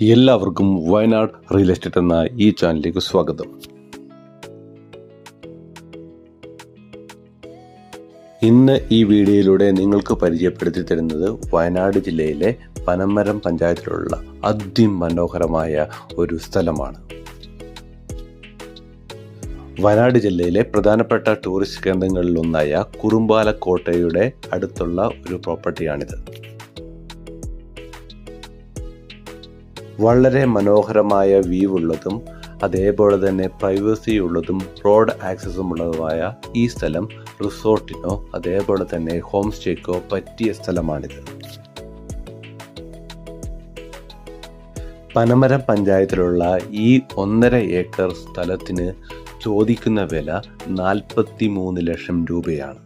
എല്ലാവർക്കും Wayanad real estate എന്ന ഈ ചാനലിലേക്ക് സ്വാഗതം. ഇന്ന് ഈ വീഡിയോയിലൂടെ നിങ്ങൾക്ക് പരിചയപ്പെടുത്തി തരുന്നത് വയനാട് ജില്ലയിലെ പനമരം പഞ്ചായത്തിലുള്ള അതിമനോഹരമായ ഒരു സ്ഥലമാണ്. വയനാട് ജില്ലയിലെ പ്രധാനപ്പെട്ട ടൂറിസ്റ്റ് കേന്ദ്രങ്ങളിലൊന്നായ കുറുമ്പാലക്കോട്ടയുടെ അടുത്തുള്ള ഒരു പ്രോപ്പർട്ടിയാണിത്. വളരെ മനോഹരമായ വ്യൂ ഉള്ളതും അതേപോലെ തന്നെ പ്രൈവസി ഉള്ളതും റോഡ് ആക്സസും ഉള്ളതുമായ ഈ സ്ഥലം റിസോർട്ടിനോ അതേപോലെ തന്നെ ഹോം സ്റ്റേക്കോ പറ്റിയ സ്ഥലമാണിത്. പനമരം പഞ്ചായത്തിലുള്ള ഈ 1.5 ഏക്കർ സ്ഥലത്തിന് ചോദിക്കുന്ന വില 43 ലക്ഷം രൂപയാണ്.